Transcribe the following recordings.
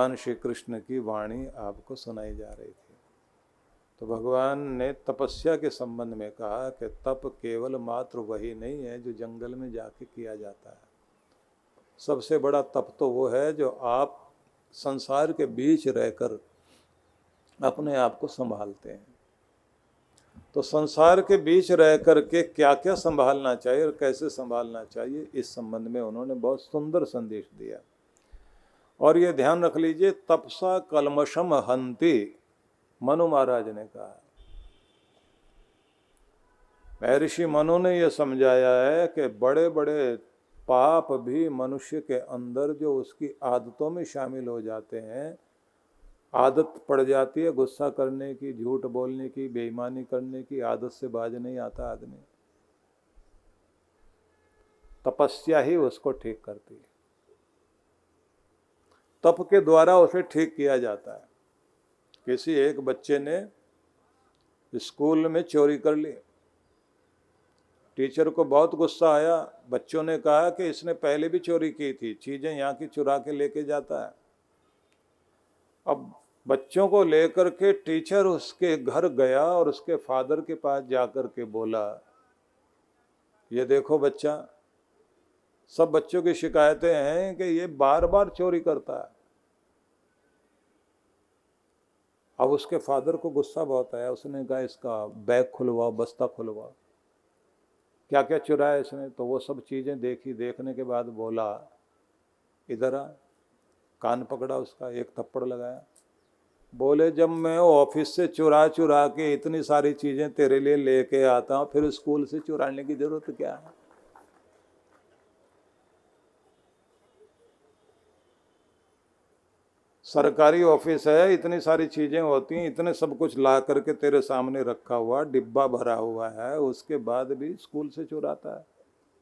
भगवान श्री कृष्ण की वाणी आपको सुनाई जा रही थी। तो भगवान ने तपस्या के संबंध में कहा कि तप केवल मात्र वही नहीं है जो जंगल में जाके किया जाता है। सबसे बड़ा तप तो वो है जो आप संसार के बीच रहकर अपने आप को संभालते हैं। तो संसार के बीच रह कर के क्या क्या संभालना चाहिए और कैसे संभालना चाहिए, इस संबंध में उन्होंने बहुत सुंदर संदेश दिया। और ये ध्यान रख लीजिए, तपसा कलमशम हंति, मनु महाराज ने कहा। महर्षि मनु ने यह समझाया है कि बड़े बड़े पाप भी मनुष्य के अंदर जो उसकी आदतों में शामिल हो जाते हैं, आदत पड़ जाती है गुस्सा करने की, झूठ बोलने की, बेईमानी करने की, आदत से बाज नहीं आता आदमी। तपस्या ही उसको ठीक करती है। तप के द्वारा उसे ठीक किया जाता है। किसी एक बच्चे ने स्कूल में चोरी कर ली, टीचर को बहुत गुस्सा आया। बच्चों ने कहा कि इसने पहले भी चोरी की थी, चीजें यहाँ की चुरा के लेके जाता है। अब बच्चों को लेकर के टीचर उसके घर गया और उसके फादर के पास जाकर के बोला, ये देखो बच्चा, सब बच्चों की शिकायतें हैं कि ये बार बार चोरी करता है। अब उसके फादर को गुस्सा बहुत आया। उसने कहा इसका बैग खुलवाओ, बस्ता खुलवाओ, क्या क्या चुराया इसने। तो वो सब चीजें देखी। देखने के बाद बोला, इधर आ। कान पकड़ा उसका, एक थप्पड़ लगाया। बोले, जब मैं ऑफिस से चुरा चुरा के इतनी सारी चीजें तेरे लिए लेके आता हूं, फिर स्कूल से चुराने की जरूरत क्या है। सरकारी ऑफिस है, इतनी सारी चीजें होती हैं, इतने सब कुछ ला करके तेरे सामने रखा हुआ, डिब्बा भरा हुआ है, उसके बाद भी स्कूल से चुराता है।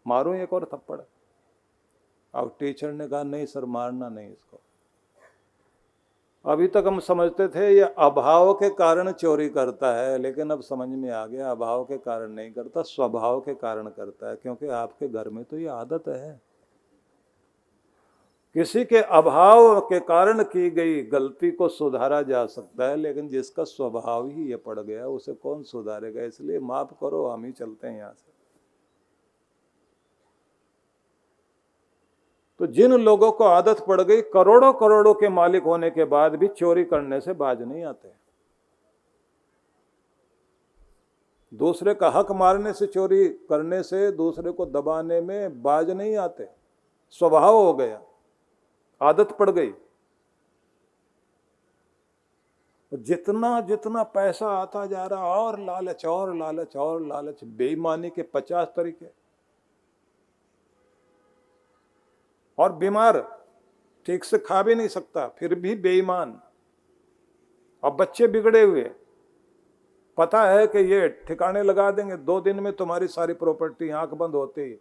मारूं एक और थप्पड़। अब टीचर ने कहा, नहीं सर, मारना नहीं इसको। अभी तक हम समझते थे ये अभाव के कारण चोरी करता है, लेकिन अब समझ में आ गया अभाव के कारण नहीं करता, स्वभाव के कारण करता है। क्योंकि आपके घर में तो ये आदत है। किसी के अभाव के कारण की गई गलती को सुधारा जा सकता है, लेकिन जिसका स्वभाव ही ये पड़ गया उसे कौन सुधारेगा। इसलिए माफ करो, हम ही चलते हैं यहां से। तो जिन लोगों को आदत पड़ गई करोड़ों करोड़ों के मालिक होने के बाद भी चोरी करने से बाज नहीं आते। दूसरे का हक मारने से, चोरी करने से, दूसरे को दबाने में बाज नहीं आते। स्वभाव हो गया, आदत पड़ गई। जितना जितना पैसा आता जा रहा, और लालच और लालच और लालच। बेईमानी के 50 तरीके। और बीमार, ठीक से खा भी नहीं सकता फिर भी बेईमान। अब बच्चे बिगड़े हुए, पता है कि ये ठिकाने लगा देंगे, 2 दिन में तुम्हारी सारी प्रॉपर्टी, आंख बंद होते ही,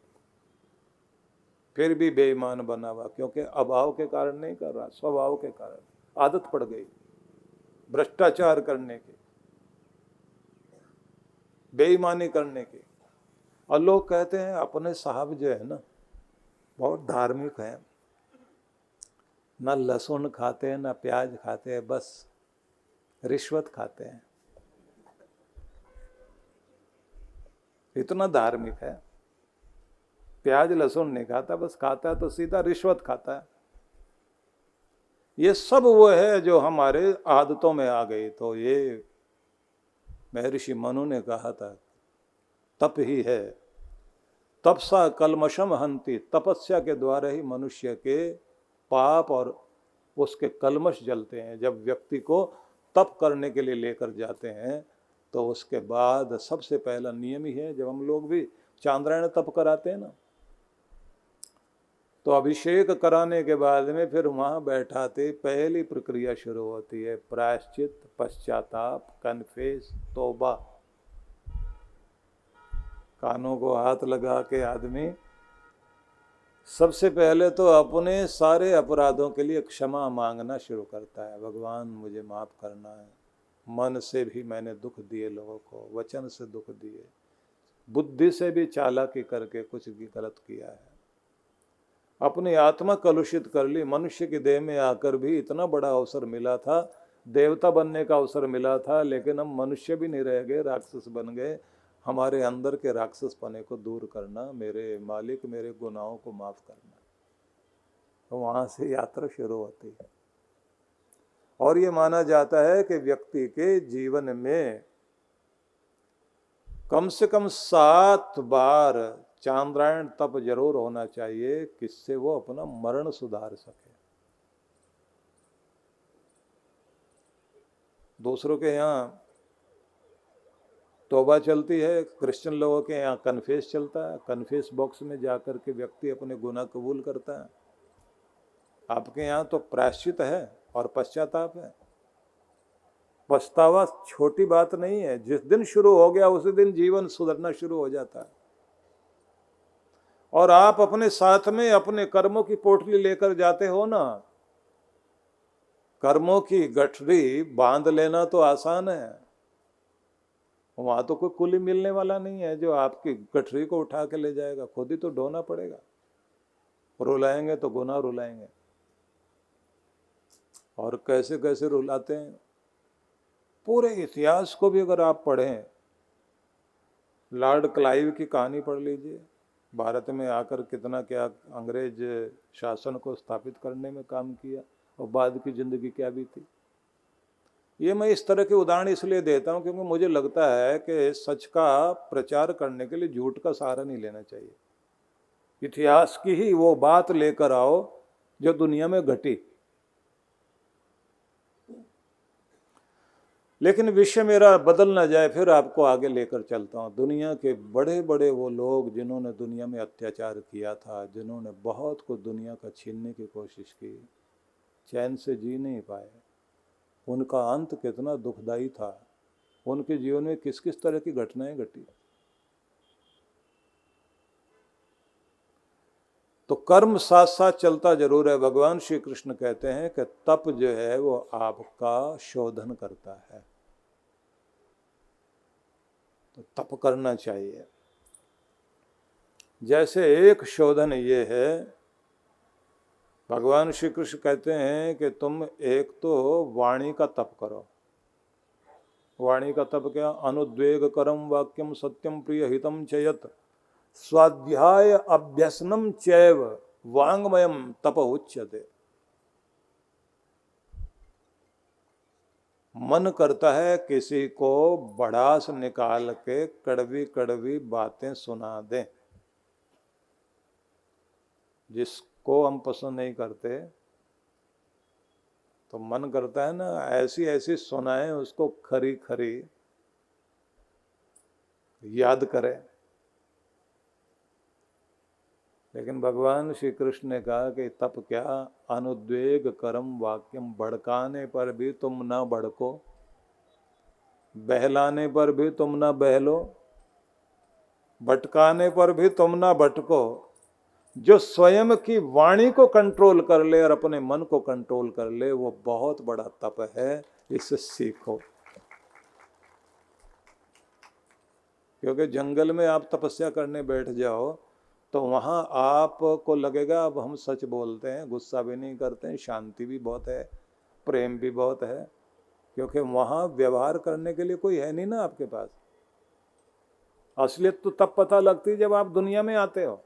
फिर भी बेईमान बना हुआ। क्योंकि अभाव के कारण नहीं कर रहा, स्वभाव के कारण, आदत पड़ गई भ्रष्टाचार करने की, बेईमानी करने की। और लोग कहते हैं अपने साहब जो है ना बहुत धार्मिक है, ना लहसुन खाते हैं ना प्याज खाते हैं, बस रिश्वत खाते हैं। इतना धार्मिक है, प्याज लहसुन नहीं खाता, बस खाता है तो सीधा रिश्वत खाता है। ये सब वो है जो हमारे आदतों में आ गई। तो ये महर्षि मनु ने कहा था, तप ही है। तपसा कलमशम हंति, तपस्या के द्वारा ही मनुष्य के पाप और उसके कलमश जलते हैं। जब व्यक्ति को तप करने के लिए लेकर जाते हैं तो उसके बाद सबसे पहला नियम ही है, जब हम लोग भी चांद्रायण तप कराते हैं ना, तो अभिषेक कराने के बाद में फिर वहाँ बैठाते पहली प्रक्रिया शुरू होती है, प्रायश्चित, पश्चाताप, कन्फेस, तौबा। कानों को हाथ लगा के आदमी सबसे पहले तो अपने सारे अपराधों के लिए क्षमा मांगना शुरू करता है। भगवान मुझे माफ़ करना है, मन से भी मैंने दुख दिए लोगों को, वचन से दुख दिए, बुद्धि से भी चालाकी करके कुछ भी गलत किया है। अपनी आत्मा कलुषित कर ली। मनुष्य की देह में आकर भी इतना बड़ा अवसर मिला था, देवता बनने का अवसर मिला था, लेकिन हम मनुष्य भी नहीं रह गए, राक्षस बन गए। हमारे अंदर के राक्षस पने को दूर करना मेरे मालिक, मेरे गुनाहों को माफ करना। तो वहाँ से यात्रा शुरू होती है। और ये माना जाता है कि व्यक्ति के जीवन में कम से कम 7 बार चांद्रायण तप जरूर होना चाहिए, किससे वो अपना मरण सुधार सके। दूसरों के यहाँ तौबा चलती है, क्रिश्चियन लोगों के यहाँ कन्फेस चलता है। कन्फेस बॉक्स में जाकर के व्यक्ति अपने गुनाह कबूल करता है। आपके यहाँ तो प्रायश्चित है और पश्चाताप है। पछतावा छोटी बात नहीं है, जिस दिन शुरू हो गया उसी दिन जीवन सुधरना शुरू हो जाता है। और आप अपने साथ में अपने कर्मों की पोटली लेकर जाते हो ना। कर्मों की गठरी बांध लेना तो आसान है, वहां तो कोई कुली मिलने वाला नहीं है जो आपकी गठरी को उठा के ले जाएगा, खुद ही तो ढोना पड़ेगा। रुलाएंगे तो गुनाह रुलाएंगे। और कैसे कैसे रुलाते हैं, पूरे इतिहास को भी अगर आप पढ़ें, लॉर्ड क्लाइव की कहानी पढ़ लीजिए। भारत में आकर कितना क्या अंग्रेज शासन को स्थापित करने में काम किया और बाद की जिंदगी क्या भी थी। ये मैं इस तरह के उदाहरण इसलिए देता हूँ क्योंकि मुझे लगता है कि सच का प्रचार करने के लिए झूठ का सहारा नहीं लेना चाहिए। इतिहास की ही वो बात लेकर आओ जो दुनिया में घटी। लेकिन विषय मेरा बदल ना जाए, फिर आपको आगे लेकर चलता हूँ। दुनिया के बड़े बड़े वो लोग जिन्होंने दुनिया में अत्याचार किया था, जिन्होंने बहुत को दुनिया का छीनने की कोशिश की, चैन से जी नहीं पाए। उनका अंत कितना दुखदाई था, उनके जीवन में किस किस तरह की घटनाएं घटी। तो कर्म साथ साथ चलता जरूर है। भगवान श्री कृष्ण कहते हैं कि तप जो है वो आपका शोधन करता है, तो तप करना चाहिए। जैसे एक शोधन ये है, भगवान श्री कृष्ण कहते हैं कि तुम एक तो वाणी का तप करो। वाणी का तप क्या? अनुद्वेग करम वाक्यम सत्यम प्रिय हितम चयत स्वाध्याय अभ्यसनम चैव वांगमयम तप उच्यते। मन करता है किसी को भड़ास निकाल के कड़वी कड़वी बातें सुना दें, जिसको हम पसंद नहीं करते, तो मन करता है ना ऐसी ऐसी सुनाएं, उसको खरी खरी याद करें। लेकिन भगवान श्री कृष्ण ने कहा कि तप क्या? अनुद्वेग करम वाक्यम। भड़काने पर भी तुम ना भड़को, बहलाने पर भी तुम ना बहलो, भटकाने पर भी तुम ना भटको। जो स्वयं की वाणी को कंट्रोल कर ले और अपने मन को कंट्रोल कर ले, वो बहुत बड़ा तप है। इससे सीखो। क्योंकि जंगल में आप तपस्या करने बैठ जाओ तो वहां आपको लगेगा अब हम सच बोलते हैं, गुस्सा भी नहीं करते हैं, शांति भी बहुत है, प्रेम भी बहुत है, क्योंकि वहां व्यवहार करने के लिए कोई है नहीं ना आपके पास। असलियत तो तब पता लगती है जब आप दुनिया में आते हो।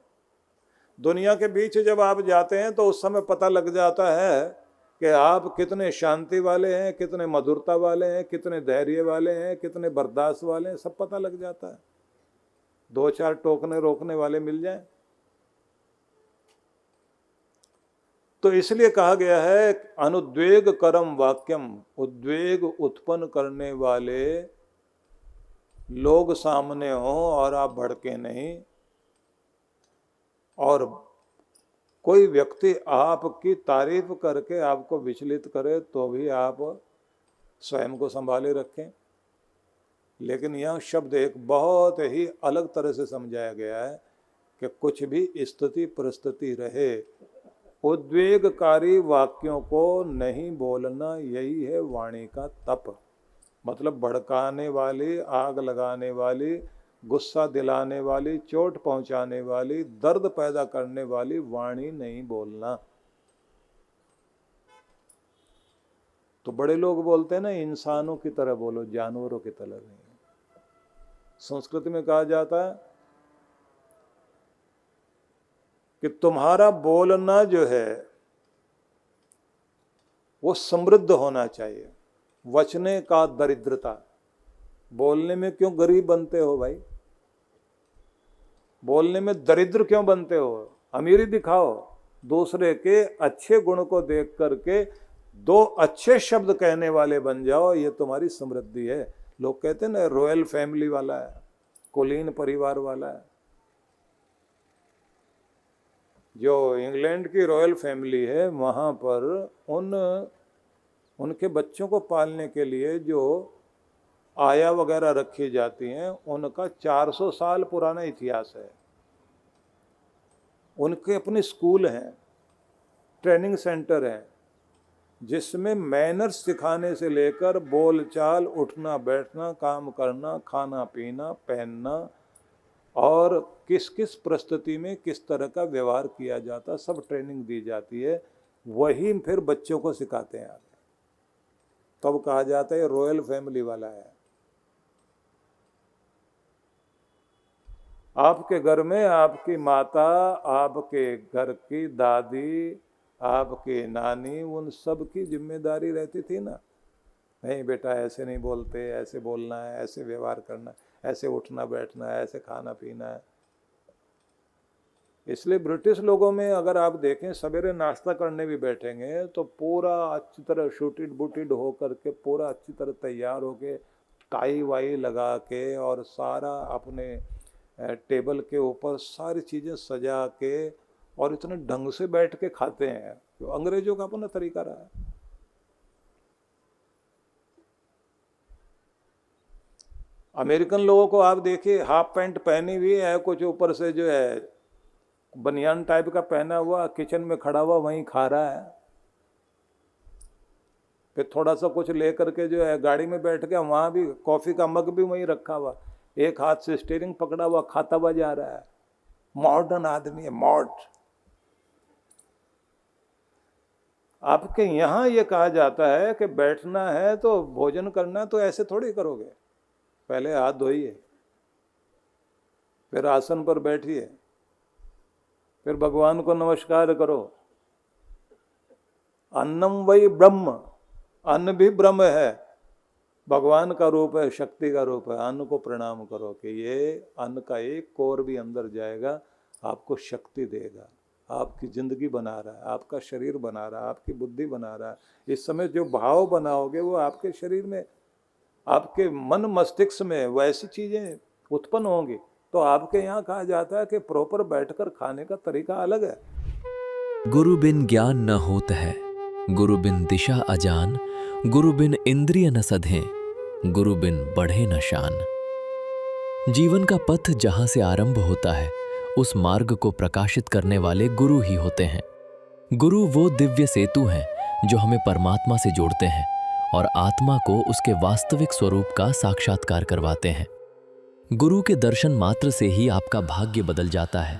दुनिया के बीच जब आप जाते हैं तो उस समय पता लग जाता है कि आप कितने शांति वाले हैं, कितने मधुरता वाले हैं, कितने धैर्य वाले हैं, कितने बर्दाश्त वाले हैं, सब पता लग जाता है। 2-4 टोकने रोकने वाले मिल जाएं। तो इसलिए कहा गया है अनुद्वेग करम वाक्यम। उद्वेग उत्पन्न करने वाले लोग सामने हो और आप भड़के नहीं, और कोई व्यक्ति आपकी तारीफ करके आपको विचलित करे तो भी आप स्वयं को संभाले रखें। लेकिन यह शब्द एक बहुत ही अलग तरह से समझाया गया है कि कुछ भी स्थिति परिस्थिति रहे, उद्वेगकारी वाक्यों को नहीं बोलना, यही है वाणी का तप। मतलब भड़काने वाली, आग लगाने वाली, गुस्सा दिलाने वाली, चोट पहुंचाने वाली, दर्द पैदा करने वाली वाणी नहीं बोलना। तो बड़े लोग बोलते हैं ना, इंसानों की तरह बोलो, जानवरों की तरह नहीं। संस्कृत में कहा जाता है कि तुम्हारा बोलना जो है वो समृद्ध होना चाहिए। वचने का दरिद्रता, बोलने में क्यों गरीब बनते हो भाई? बोलने में दरिद्र क्यों बनते हो? अमीरी दिखाओ। दूसरे के अच्छे गुण को देख करके दो अच्छे शब्द कहने वाले बन जाओ, ये तुम्हारी समृद्धि है। लोग कहते हैं ना, रॉयल फैमिली वाला है, कुलीन परिवार वाला है। जो इंग्लैंड की रॉयल फैमिली है, वहाँ पर उनके बच्चों को पालने के लिए जो आया वगैरह रखी जाती हैं, उनका 400 साल पुराना इतिहास है। उनके अपने स्कूल हैं, ट्रेनिंग सेंटर हैं, जिसमें मैनर्स सिखाने से लेकर बोलचाल, उठना बैठना, काम करना, खाना पीना, पहनना और किस किस परिस्थिति में किस तरह का व्यवहार किया जाता, सब ट्रेनिंग दी जाती है। वही फिर बच्चों को सिखाते हैं। तब कहा जाता है रॉयल फैमिली वाला है। आपके घर में आपकी माता, आपके घर की दादी, आपकी नानी, उन सब की जिम्मेदारी रहती थी ना। नहीं बेटा, ऐसे नहीं बोलते, ऐसे बोलना है, ऐसे व्यवहार करना है, ऐसे उठना बैठना है, ऐसे खाना पीना है। इसलिए ब्रिटिश लोगों में अगर आप देखें, सवेरे नाश्ता करने भी बैठेंगे तो पूरा अच्छी तरह शूटेड बूटेड हो करके, पूरा अच्छी तरह तैयार होके, टाई वाई लगा के और सारा अपने टेबल के ऊपर सारी चीज़ें सजा के और इतने ढंग से बैठ के खाते हैं। जो अंग्रेजों का अपना तरीका रहा है। अमेरिकन लोगों को आप देखिए, हाफ पैंट पहनी हुई है, कुछ ऊपर से जो है बनियान टाइप का पहना हुआ, किचन में खड़ा हुआ वहीं खा रहा है। फिर थोड़ा सा कुछ लेकर के जो है गाड़ी में बैठ गया, वहाँ भी कॉफ़ी का मग भी वहीं रखा हुआ, एक हाथ से स्टीयरिंग पकड़ा हुआ, खाता हुआ जा रहा है। मॉडर्न आदमी है, मॉड। आपके यहाँ ये कहा जाता है कि बैठना है तो भोजन करना है तो ऐसे थोड़ी करोगे। पहले हाथ धोइए, फिर आसन पर बैठिए, फिर भगवान को नमस्कार करो। अन्नम वही ब्रह्म, अन्न भी ब्रह्म है, भगवान का रूप है, शक्ति का रूप है। अन्न को प्रणाम करो कि ये अन्न का एक कोर भी अंदर जाएगा, आपको शक्ति देगा, आपकी जिंदगी बना रहा है, आपका शरीर बना रहा है, आपकी बुद्धि बना रहा है। इस समय जो भाव बनाओगे वो आपके शरीर में, आपके मन मस्तिष्क में वैसी चीजें उत्पन्न होंगी। तो आपके यहाँ कहा जाता है कि प्रॉपर बैठकर खाने का तरीका अलग है। गुरु बिन ज्ञान न होत है, गुरु बिन दिशा अजान, गुरु बिन इंद्रिय न सधें, गुरु बिन बढ़े न शान। जीवन का पथ जहां से आरंभ होता है, उस मार्ग को प्रकाशित करने वाले गुरु ही होते हैं। गुरु वो दिव्य सेतु हैं जो हमें परमात्मा से जोड़ते हैं और आत्मा को उसके वास्तविक स्वरूप का साक्षात्कार करवाते हैं। गुरु के दर्शन मात्र से ही आपका भाग्य बदल जाता है।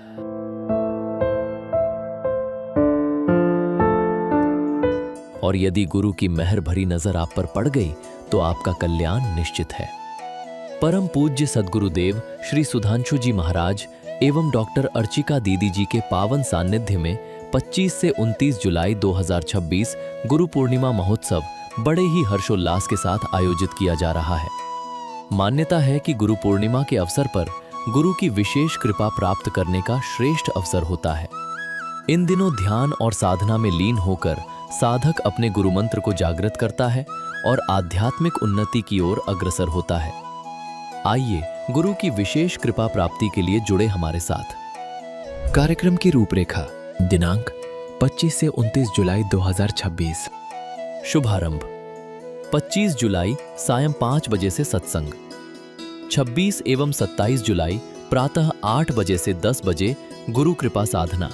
और यदि गुरु की मेहर भरी नजर आप पर पड़ गई तो आपका कल्याण निश्चित है। परम पूज्य सद्गुरुदेव श्री सुधांशु जी महाराज एवं डॉक्टर अर्चिका दीदी जी के पावन सानिध्य में 25 से 29 जुलाई 2026 गुरु पूर्णिमा महोत्सव बड़े ही हर्षोल्लास के साथ आयोजित किया जा रहा है। मान्यता है कि गुरु पूर्णिमा के अवसर पर गुरु की विशेष कृपा प्राप्त करने का श्रेष्ठ अवसर होता है। इन दिनों ध्यान और साधना में लीन होकर साधक अपने गुरु मंत्र को जागृत करता है और आध्यात्मिक उन्नति की ओर अग्रसर होता है। आइए गुरु की विशेष कृपा प्राप्ति के लिए जुड़े हमारे साथ। कार्यक्रम की रूपरेखा, दिनांक 25 से 29 जुलाई 2026। शुभारंभ 25 जुलाई सायं 5 बजे से सत्संग। 26 एवं 27 जुलाई प्रातः 8 बजे से 10 बजे गुरु कृपा साधना।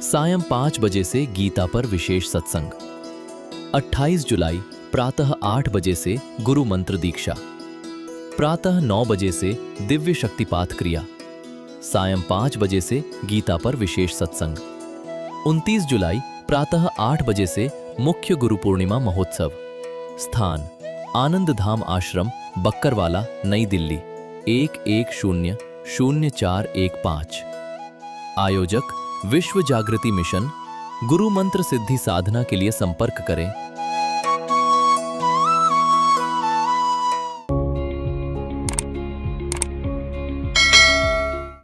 सायं 5 बजे से गीता पर विशेष सत्संग। 28 जुलाई प्रातः 8 बजे से गुरु मंत्र दीक्षा। प्रातः 9 बजे से दिव्य शक्तिपात क्रिया, सायं 5 बजे से गीता पर विशेष सत्संग। 29 जुलाई प्रातः 8 बजे से मुख्य गुरु पूर्णिमा महोत्सव। स्थान आनंद धाम आश्रम, बक्करवाला, नई दिल्ली 11000415। आयोजक विश्व जागृति मिशन। गुरु मंत्र सिद्धि साधना के लिए संपर्क करें